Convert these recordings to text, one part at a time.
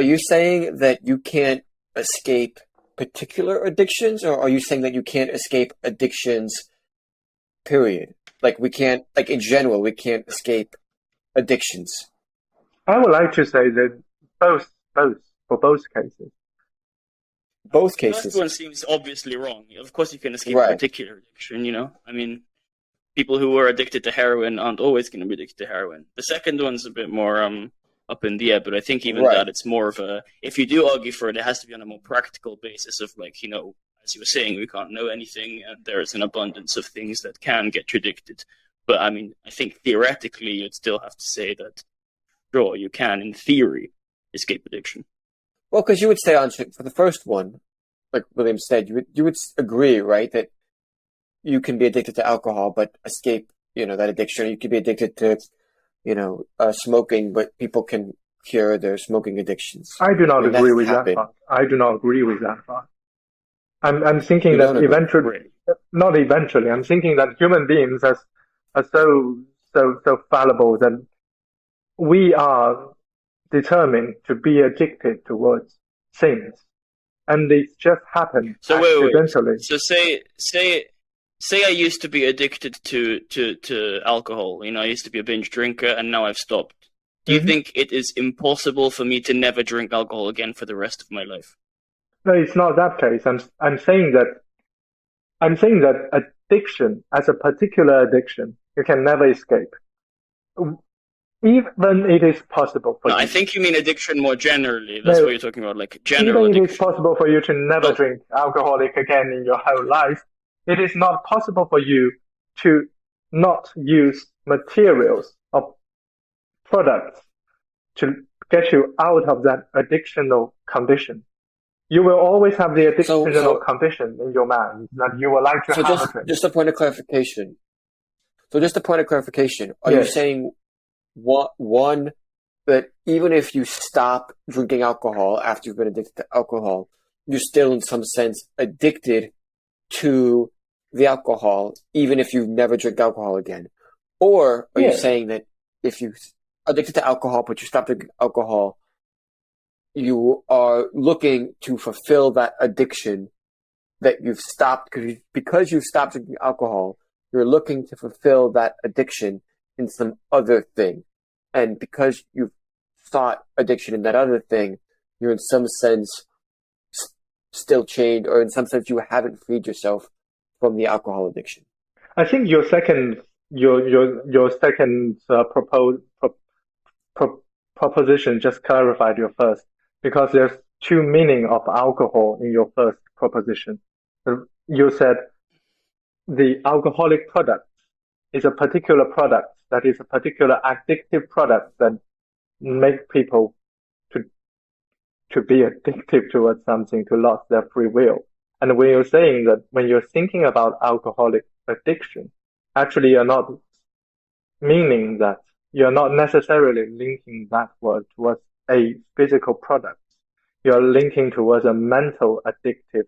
are you saying that you can't escape particular addictions, or are you saying that you can't escape addictions, period? Like we can't, like in general, we can't escape addictions. I would like to say that both, for both cases. Both The first cases. one seems obviously wrong. Of course, you can escape a Right. particular addiction. I mean, people who are addicted to heroin aren't always going to be addicted to heroin. The second one's a bit more up in the air, but I think even Right. that it's more of a, if you do argue for it, it has to be on a more practical basis of like, as you were saying, we can't know anything, and there's an abundance of things that can get you addicted. But I mean, I think theoretically, you'd still have to say that, sure, you can, in theory, escape addiction. Well, because you would say, Anshan, for the first one, like William said, you would agree, right, that you can be addicted to alcohol, but escape, that addiction. You could be addicted to, smoking, but people can cure their smoking addictions. I do not agree That's with that happened. part. I do not agree with that part. I'm thinking You that don't agree? eventually, not eventually, I'm thinking that human beings are so fallible that we are determined to be addicted towards things. And it just happened So wait. accidentally. So say I used to be addicted to alcohol. I used to be a binge drinker, and now I've stopped. Do you think it is impossible for me to never drink alcohol again for the rest of my life? No, it's not that case. I'm saying that addiction, as a particular addiction, you can never escape. Even it is possible for No, you. I think you mean addiction more generally. That's No, what you're talking about, like general even it is addiction. possible for you to never No. drink alcoholic again in your whole life. It is not possible for you to not use materials or products to get you out of that addictional condition. You will always have the addictional condition in your mind that you would like to have a drink. Just a point of clarification. Are you saying one that even if you stop drinking alcohol after you've been addicted to alcohol, you're still in some sense addicted to the alcohol, even if you never drink alcohol again? Or are you saying that if you addicted to alcohol but you stop drinking alcohol, you are looking to fulfill that addiction that you've stopped because you've stopped drinking alcohol, you're looking to fulfill that addiction in some other thing. And because you've sought addiction in that other thing, you're in some sense still chained, or in some sense you haven't freed yourself from the alcohol addiction. I think your second proposition just clarified your first, because there's two meaning of alcohol in your first proposition. You said the alcoholic product is a particular product that is a particular addictive product that make people to be addictive towards something, to lose their free will. And when you're saying that, when you're thinking about alcoholic addiction, actually you're not meaning that, you're not necessarily linking that word towards a physical product. You're linking towards a mental addictive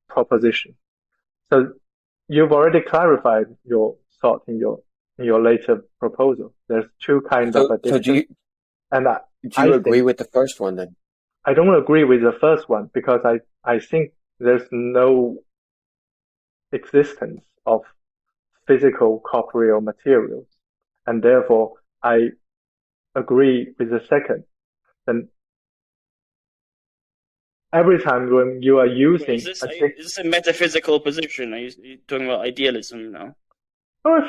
proposition. So you've already clarified your thought in your later proposal. There's two kinds of addiction. Do you agree with the first one then? I don't agree with the first one, because I think there's no existence of physical corporeal materials, and therefore I agree with the second. And every time when you are using... Is this a metaphysical position? Are you talking about idealism now? Oh,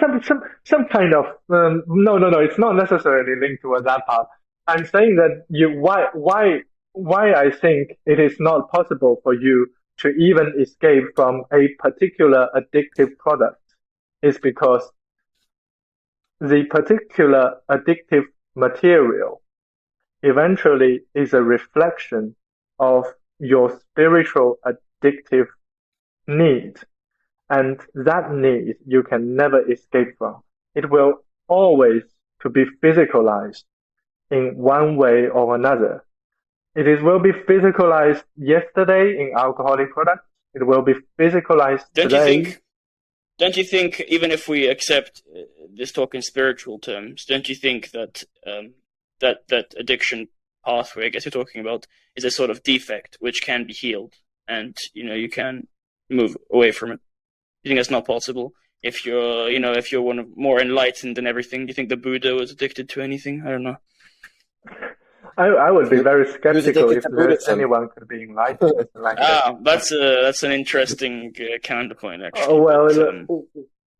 some kind of... No, it's not necessarily linked to that part. I'm saying that why I think it is not possible for you to even escape from a particular addictive product is because the particular addictive material eventually is a reflection of your spiritual addictive need. And that need you can never escape from. It will always to be physicalized in one way or another. Will be physicalized yesterday in alcoholic products. It will be physicalized today. Don't you think, even if we accept this talk in spiritual terms, don't you think that that addiction pathway, I guess you're talking about, is a sort of defect which can be healed, and you can move away from it. You think that's not possible? If you're one of more enlightened and everything, do you think the Buddha was addicted to anything? I don't know. I would be very He was skeptical addicted if to there's Buddhism. anyone could be enlightened like that. That's an interesting counterpoint, Oh actually. well, But,